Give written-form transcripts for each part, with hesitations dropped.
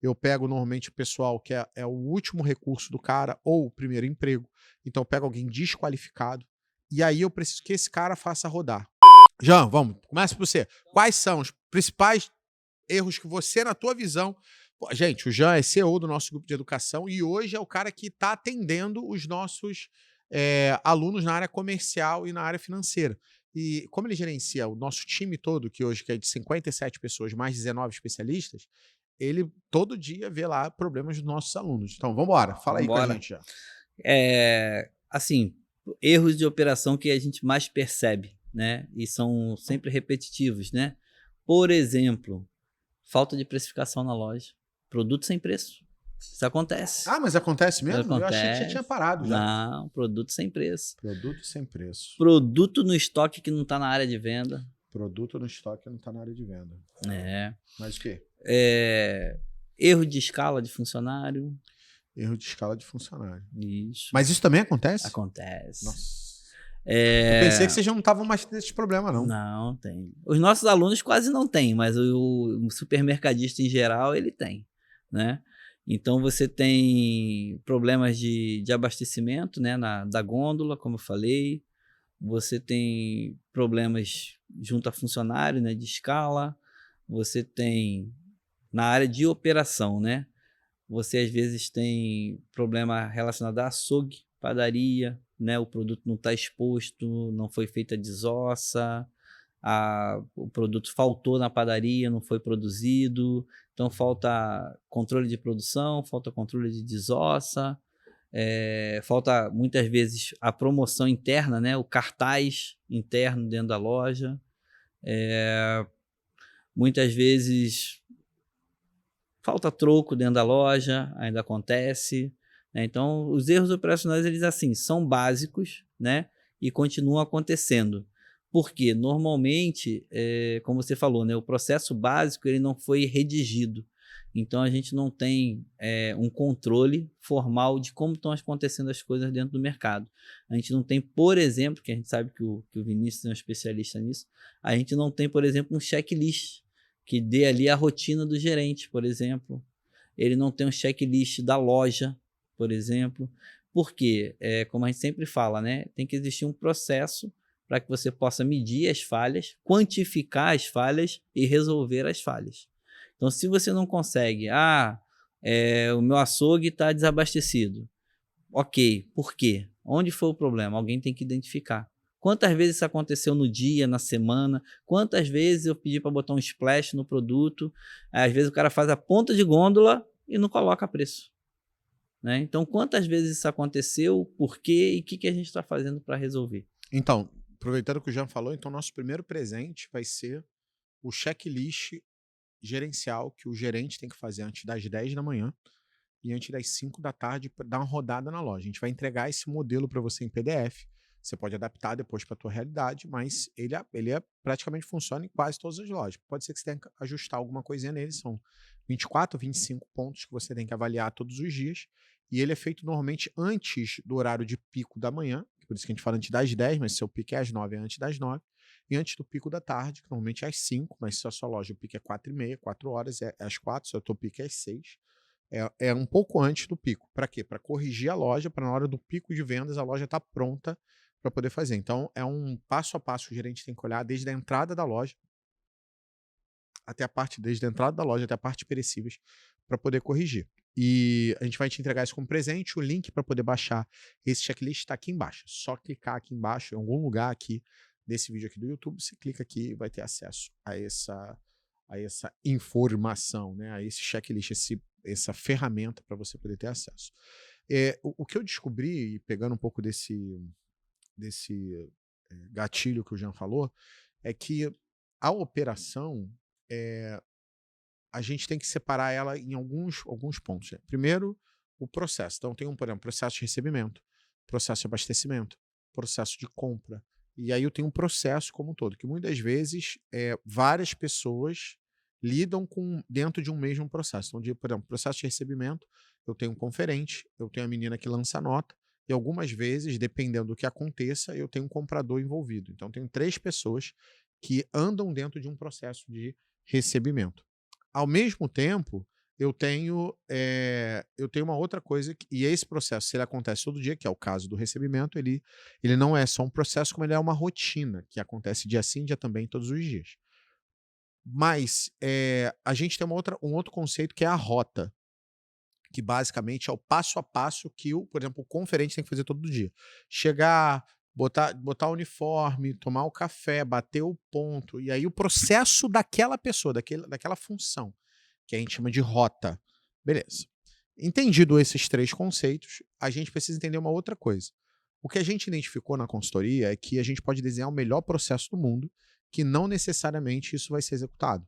eu pego normalmente o pessoal que é o último recurso do cara ou o primeiro emprego. Então eu pego alguém desqualificado e aí eu preciso que esse cara faça rodar. Jean, vamos, começa por você. Quais são os principais erros que você, na tua visão... Pô, gente, o Jean é CEO do nosso grupo de educação e hoje é o cara que está atendendo os nossos alunos na área comercial e na área financeira. E como ele gerencia o nosso time todo, que hoje que é de 57 pessoas, mais 19 especialistas, ele todo dia vê lá problemas dos nossos alunos. Então, vamos embora. Fala Vamos aí com a embora. gente, Jean. Assim, erros de operação que a gente mais percebe, né? E são sempre repetitivos, né? Por exemplo, falta de precificação na loja. Produto sem preço. Isso acontece. Ah, mas acontece mesmo? Eu achei que já tinha Acontece. parado já. Não, produto sem preço. Produto sem preço. Produto no estoque que não está na área de venda. Produto no estoque não está na área de venda. Mas o quê? Erro de escala de funcionário. Erro de escala de funcionário. Isso. Mas isso também acontece? Acontece. Nossa. Eu pensei que vocês já não estavam mais tendo esse problema, não. Não, tem. Os nossos alunos quase não têm, mas o supermercadista em geral, ele tem, né? Então, você tem problemas de abastecimento, né, da gôndola, como eu falei. Você tem problemas junto a funcionário, né, de escala. Você tem na área de operação, né? Você às vezes tem problema relacionado a açougue, padaria, né? O produto não está exposto, não foi feita a desossa, o produto faltou na padaria, não foi produzido, então falta controle de produção, falta controle de desossa, falta muitas vezes a promoção interna, né? O cartaz interno dentro da loja. Muitas vezes falta troco dentro da loja, ainda acontece, né? Então, os erros operacionais, eles assim, são básicos, né? E continuam acontecendo. Porque, normalmente, como você falou, né? O processo básico, ele não foi redigido. Então, a gente não tem um controle formal de como estão acontecendo as coisas dentro do mercado. A gente não tem, por exemplo, que a gente sabe que o Vinícius é um especialista nisso, a gente não tem, por exemplo, um checklist que dê ali a rotina do gerente, por exemplo. Ele não tem um checklist da loja, por exemplo. Por quê? Como a gente sempre fala, né? Tem que existir um processo para que você possa medir as falhas, quantificar as falhas e resolver as falhas. Então, se você não consegue, o meu açougue está desabastecido. Ok, por quê? Onde foi o problema? Alguém tem que identificar. Quantas vezes isso aconteceu no dia, na semana? Quantas vezes eu pedi para botar um splash no produto? Às vezes o cara faz a ponta de gôndola e não coloca preço, né? Então, quantas vezes isso aconteceu? Por quê? E o que a gente está fazendo para resolver? Então, aproveitando que o Jean falou, então nosso primeiro presente vai ser o checklist gerencial que o gerente tem que fazer antes das 10 da manhã e antes das 5 da tarde para dar uma rodada na loja. A gente vai entregar esse modelo para você em PDF. Você pode adaptar depois para a tua realidade, mas ele praticamente funciona em quase todas as lojas. Pode ser que você tenha que ajustar alguma coisinha nele, são 24, 25 pontos que você tem que avaliar todos os dias, e ele é feito normalmente antes do horário de pico da manhã, por isso que a gente fala antes das 10, mas seu pico é às 9, é antes das 9, e antes do pico da tarde, que normalmente é às 5, mas se a sua loja o pico é 4h30, 4 horas, é às 4, se o teu pico é às 6, é um pouco antes do pico. Para quê? Para corrigir a loja, para na hora do pico de vendas a loja estar pronta para poder fazer. Então, é um passo a passo que o gerente tem que olhar desde a entrada da loja até a parte, desde a entrada da loja até a parte de perecíveis, para poder corrigir. E a gente vai te entregar isso como presente. O link para poder baixar esse checklist está aqui embaixo. É só clicar aqui embaixo, em algum lugar aqui desse vídeo aqui do YouTube, você clica aqui e vai ter acesso a essa informação, né? A esse checklist, essa ferramenta para você poder ter acesso. O que eu descobri, pegando um pouco desse gatilho que o Jean falou, é que a operação, a gente tem que separar ela em alguns pontos, né? Primeiro, o processo. Então, tem por exemplo, processo de recebimento, processo de abastecimento, processo de compra. E aí eu tenho um processo como um todo, que muitas vezes várias pessoas lidam com dentro de um mesmo processo. Então, por exemplo, processo de recebimento, eu tenho um conferente, eu tenho a menina que lança a nota, e algumas vezes, dependendo do que aconteça, eu tenho um comprador envolvido. Então, tenho 3 pessoas que andam dentro de um processo de recebimento. Ao mesmo tempo, eu tenho uma outra coisa, e esse processo, se ele acontece todo dia, que é o caso do recebimento, ele não é só um processo, como ele é uma rotina, que acontece dia sim, dia também, todos os dias. Mas a gente tem um outro conceito que é a rota, que basicamente é o passo a passo que, por exemplo, o conferente tem que fazer todo dia. Chegar, botar o uniforme, tomar o café, bater o ponto, e aí o processo daquela pessoa, daquela função, que a gente chama de rota. Beleza. Entendido esses três conceitos, a gente precisa entender uma outra coisa. O que a gente identificou na consultoria é que a gente pode desenhar o melhor processo do mundo, que não necessariamente isso vai ser executado.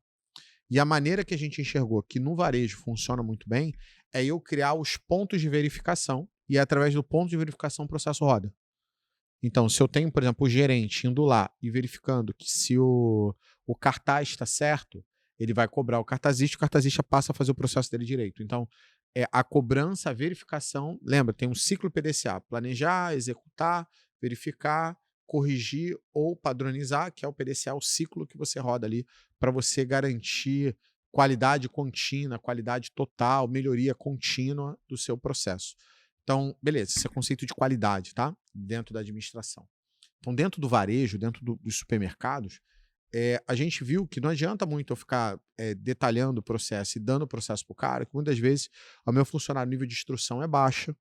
E a maneira que a gente enxergou que no varejo funciona muito bem é eu criar os pontos de verificação e através do ponto de verificação o processo roda. Então, se eu tenho, por exemplo, o gerente indo lá e verificando que se o cartaz está certo, ele vai cobrar o cartazista passa a fazer o processo dele direito. Então, a cobrança, a verificação, lembra, tem um ciclo PDCA, planejar, executar, verificar, corrigir ou padronizar, que é o PDCA, o ciclo que você roda ali para você garantir qualidade contínua, qualidade total, melhoria contínua do seu processo. Então, beleza, esse é o conceito de qualidade, tá? Dentro da administração. Então, dentro do varejo, dentro dos supermercados, a gente viu que não adianta muito eu ficar detalhando o processo e dando o processo para o cara, que muitas vezes o meu funcionário, o nível de instrução é baixo.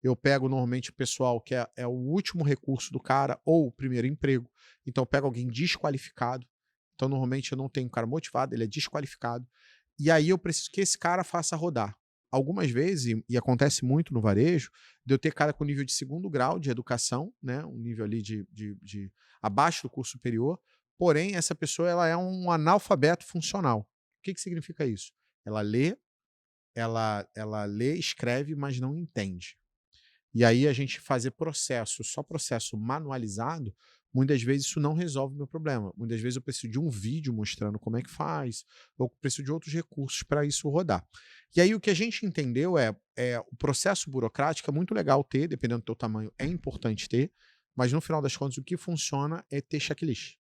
Eu pego normalmente o pessoal que é o último recurso do cara ou o primeiro emprego. Então, eu pego alguém desqualificado. Então, normalmente eu não tenho um cara motivado, ele é desqualificado. E aí eu preciso que esse cara faça rodar. Algumas vezes, e acontece muito no varejo, de eu ter cara com nível de segundo grau de educação, né, um nível ali de abaixo do curso superior, porém essa pessoa ela é um analfabeto funcional. O que significa isso? Ela lê, escreve, mas não entende. E aí a gente fazer só processo manualizado, muitas vezes isso não resolve o meu problema. Muitas vezes eu preciso de um vídeo mostrando como é que faz, ou preciso de outros recursos para isso rodar. E aí o que a gente entendeu o processo burocrático é muito legal ter, dependendo do teu tamanho, é importante ter, mas no final das contas o que funciona é ter checklist.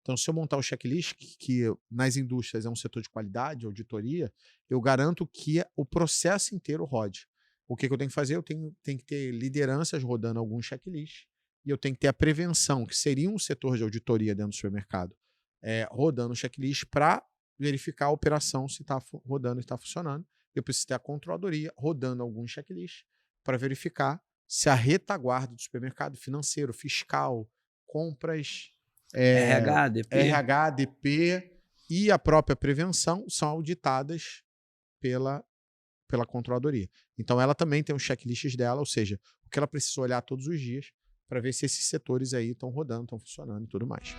Então, se eu montar o checklist, que nas indústrias é um setor de qualidade, auditoria, eu garanto que o processo inteiro rode. O que eu tenho que fazer? Eu tenho que ter lideranças rodando algum checklist e eu tenho que ter a prevenção, que seria um setor de auditoria dentro do supermercado, rodando o checklist para verificar a operação se está rodando e está funcionando. Eu preciso ter a controladoria rodando algum checklist para verificar se a retaguarda do supermercado, financeiro, fiscal, compras, RH, DP. RH, DP e a própria prevenção são auditadas pela controladoria. Então, ela também tem os checklists dela, ou seja, o que ela precisa olhar todos os dias para ver se esses setores aí estão rodando, estão funcionando e tudo mais.